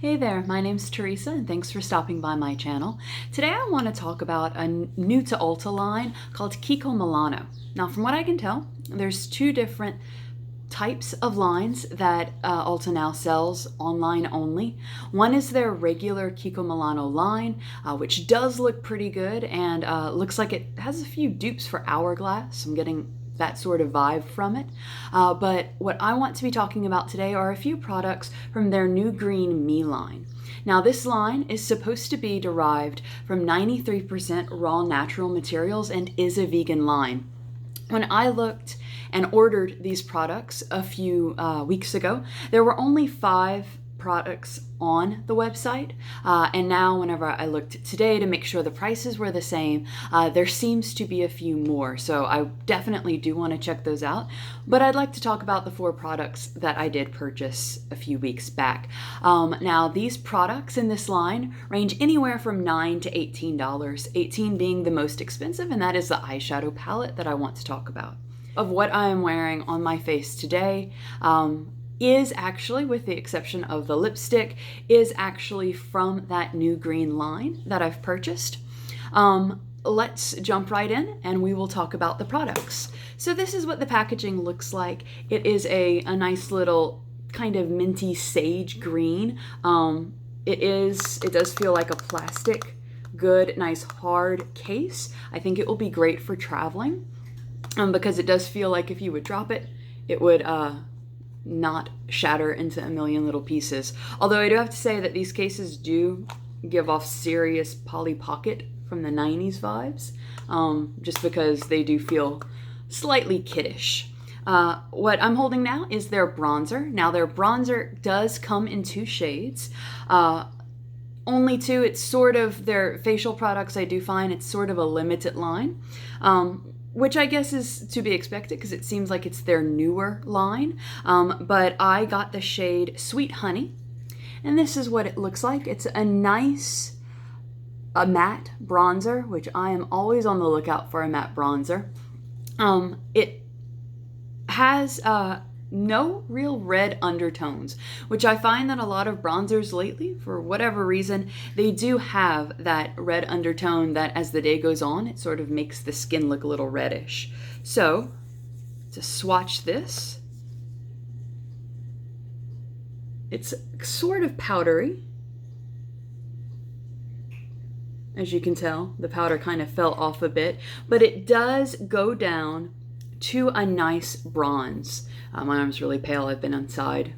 Hey there, my name's Teresa and thanks for stopping by my channel. Today I want to talk about a new to Ulta line called Kiko Milano. Now from what I can tell, there's two different types of lines that Ulta now sells online only. One is their regular Kiko Milano line, which does look pretty good and looks like it has a few dupes for Hourglass. I'm getting that sort of vibe from it. But what I want to be talking about today are a few products from their new Green Me line. Now this line is supposed to be derived from 93% raw natural materials and is a vegan line. When I looked and ordered these products a few weeks ago, there were only 5 products on the website, and now whenever I looked today to make sure the prices were the same, there seems to be a few more, so I definitely do want to check those out. But I'd like to talk about the 4 products that I did purchase a few weeks back. Now these products in this line range anywhere from $9 to $18, $18 being the most expensive, and that is the eyeshadow palette that I want to talk about. Of what I am wearing on my face today, is actually, with the exception of the lipstick, is actually from that new green line that I've purchased. Let's jump right in and we will talk about the products. So this is what the packaging looks like. It is a nice little kind of minty sage green. It does feel like a plastic, good, nice hard case. I think it will be great for traveling because it does feel like if you would drop it, it would not shatter into a million little pieces. Although I do have to say that these cases do give off serious Polly Pocket from the 90s vibes, just because they do feel slightly kiddish. What I'm holding now is their bronzer. Now their bronzer does come in 2 shades. Only 2. It's sort of their facial products. I do find it's sort of a limited line. Which I guess is to be expected because it seems like it's their newer line. But I got the shade Sweet Honey, and this is what it looks like. It's a nice matte bronzer, which I am always on the lookout for a matte bronzer. It has no real red undertones, which I find that a lot of bronzers lately, for whatever reason, they do have that red undertone that as the day goes on, it sort of makes the skin look a little reddish. So, to swatch this, it's sort of powdery. As you can tell, the powder kind of fell off a bit, but it does go down to a nice bronze. My arm's really pale. I've been inside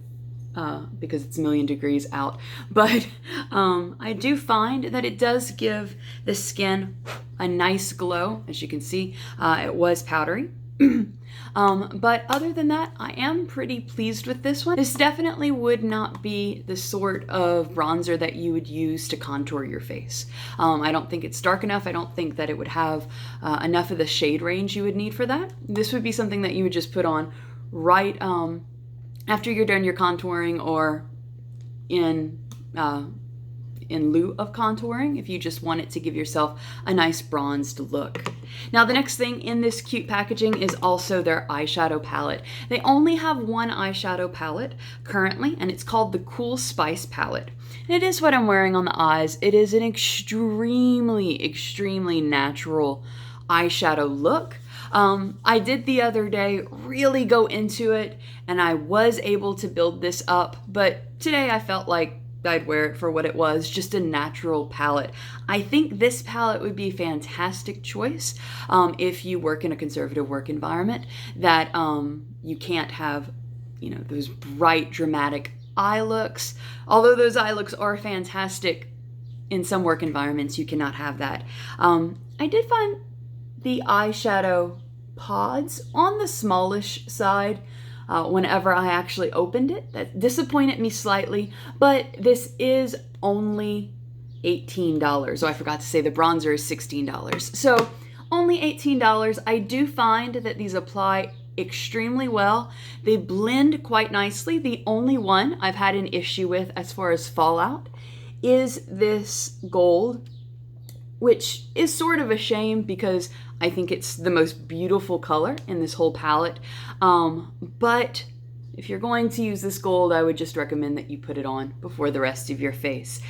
because it's a million degrees out. But I do find that it does give the skin a nice glow. As you can see, it was powdery. But other than that, I am pretty pleased with this one. This definitely would not be the sort of bronzer that you would use to contour your face. I don't think it's dark enough. I don't think that it would have enough of the shade range you would need for that. This would be something that you would just put on right after you're done your contouring, or in lieu of contouring, if you just want it to give yourself a nice bronzed look. Now the next thing in this cute packaging is also their eyeshadow palette. They only have one eyeshadow palette currently, and it's called the Cool Spice palette. And it is what I'm wearing on the eyes. It is an extremely, extremely natural eyeshadow look. I did the other day really go into it, and I was able to build this up, but today I felt like I'd wear it for what it was, just a natural palette. I think this palette would be a fantastic choice if you work in a conservative work environment that you can't have, those bright, dramatic eye looks. Although those eye looks are fantastic in some work environments, you cannot have that. I did find the eyeshadow pods on the smallish side whenever I actually opened it. That disappointed me slightly, but this is only $18. Oh, I forgot to say the bronzer is $16. So only $18. I do find that these apply extremely well. They blend quite nicely. The only one I've had an issue with as far as fallout is this gold, which is sort of a shame because I think it's the most beautiful color in this whole palette. But If you're going to use this gold, I would just recommend that you put it on before the rest of your face.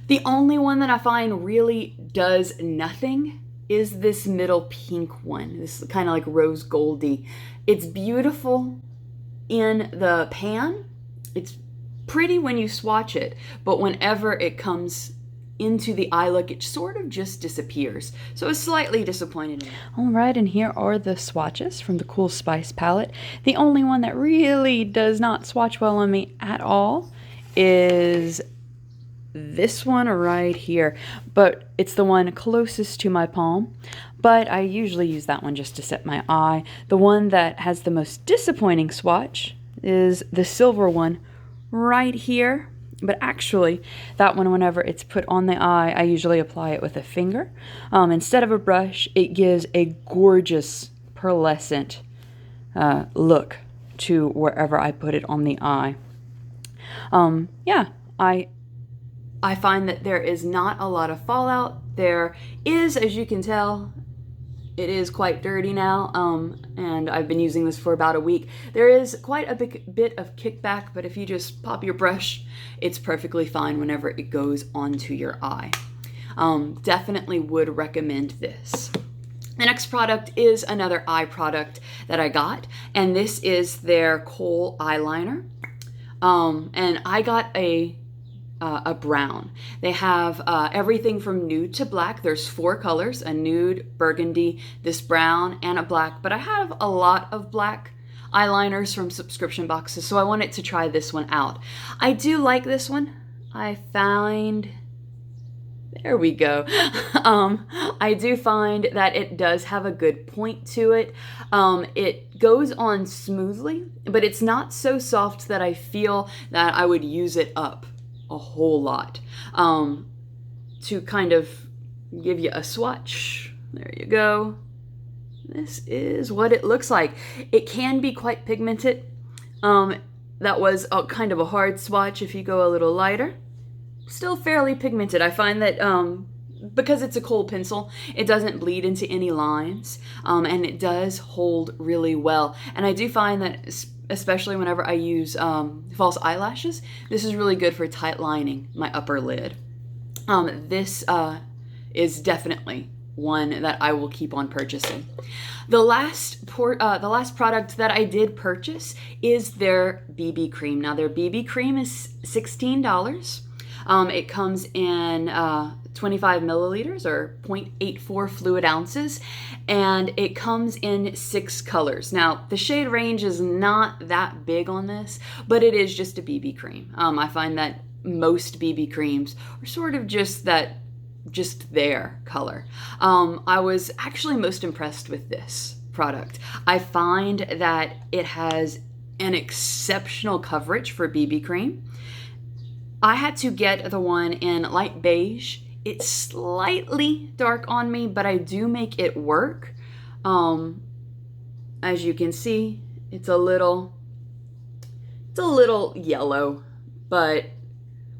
The only one that I find really does nothing is this middle pink one. This is kind of like rose goldy. It's beautiful in the pan. It's pretty when you swatch it, but whenever it comes into the eye look, it sort of just disappears. So it's slightly disappointed in it. All right, and here are the swatches from the Kohl Spice palette. The only one that really does not swatch well on me at all is this one right here, but it's the one closest to my palm, but I usually use that one just to set my eye. The one that has the most disappointing swatch is the silver one right here. But actually, that one, whenever it's put on the eye, I usually apply it with a finger. Instead of a brush, it gives a gorgeous pearlescent look to wherever I put it on the eye. Yeah, I find that there is not a lot of fallout. There is, as you can tell, it is quite dirty now, and I've been using this for about a week. There is quite a bit of kickback, but if you just pop your brush, it's perfectly fine whenever it goes onto your eye. Definitely would recommend this. The next product is another eye product that I got, and this is their Kohl eyeliner. And I got a brown. They have everything from nude to black. There's 4 colors: a nude, burgundy, this brown, and a black. But I have a lot of black eyeliners from subscription boxes, so I wanted to try this one out. I do like this one. I find, there we go. I do find that it does have a good point to it. It goes on smoothly, but it's not so soft that I feel that I would use it up a whole lot. To kind of give you a swatch, there you go. This is what it looks like. It can be quite pigmented. That was a kind of a hard swatch if you go a little lighter. Still fairly pigmented. I find that because it's a Kohl pencil, it doesn't bleed into any lines, and it does hold really well. And I do find that especially whenever I use false eyelashes, this is really good for tight lining my upper lid. This is definitely one that I will keep on purchasing. The last product that I did purchase is their BB cream. Now their BB cream is $16. It comes in 25 milliliters or 0.84 fluid ounces, and it comes in 6 colors. Now the shade range is not that big on this, but it is just a BB cream. I find that most BB creams are sort of just their color. I was actually most impressed with this product. I find that it has an exceptional coverage for BB cream. I had to get the one in light beige. It's slightly dark on me, but I do make it work. As you can see, it's a little yellow, but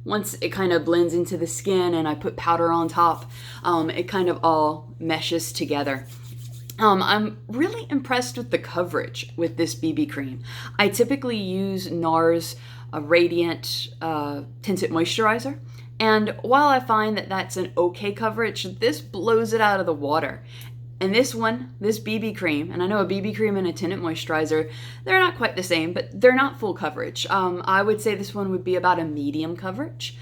once it kind of blends into the skin and I put powder on top, it kind of all meshes together. I'm really impressed with the coverage with this BB cream. I typically use NARS Radiant Tinted Moisturizer, and while I find that that's an okay coverage, this blows it out of the water. And this BB cream, and I know a BB cream and a tinted moisturizer, they're not quite the same, but they're not full coverage. I would say this one would be about a medium coverage.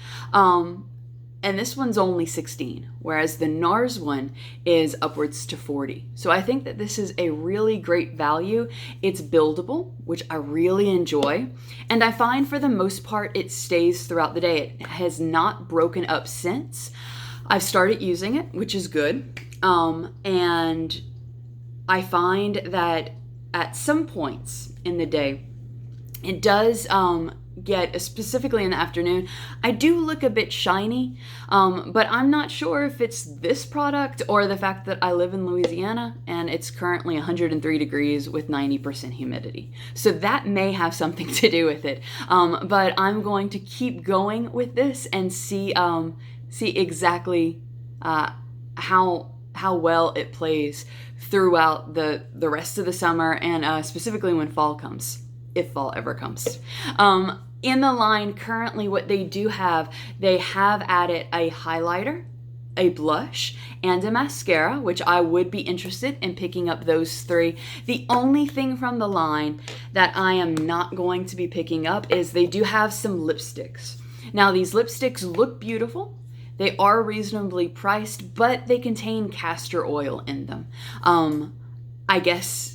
And this one's only 16, whereas the NARS one is upwards to 40. So I think that this is a really great value. It's buildable, which I really enjoy. And I find for the most part, it stays throughout the day. It has not broken up since I've started using it, which is good. And I find that at some points in the day, it does get, specifically in the afternoon, I do look a bit shiny, but I'm not sure if it's this product or the fact that I live in Louisiana and it's currently 103 degrees with 90% humidity. So that may have something to do with it. But I'm going to keep going with this and see exactly how well it plays throughout the rest of the summer, and specifically when fall comes. if fall ever comes. In the line currently, what they do have, they have added a highlighter, a blush, and a mascara, which I would be interested in picking up those three. The only thing from the line that I am not going to be picking up is they do have some lipsticks. Now, these lipsticks look beautiful. They are reasonably priced, but they contain castor oil in them. I guess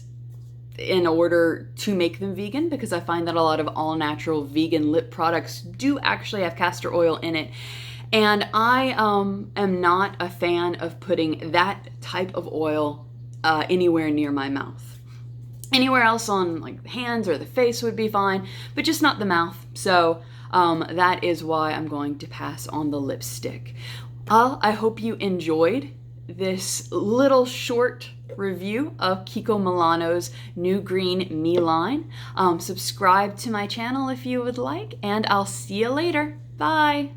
in order to make them vegan, because I find that a lot of all-natural vegan lip products do actually have castor oil in it. And I am not a fan of putting that type of oil anywhere near my mouth. Anywhere else on like the hands or the face would be fine, but just not the mouth. So that is why I'm going to pass on the lipstick. I hope you enjoyed this little short review of Kiko Milano's new Green Me line. Subscribe to my channel if you would like, and I'll see you later. Bye!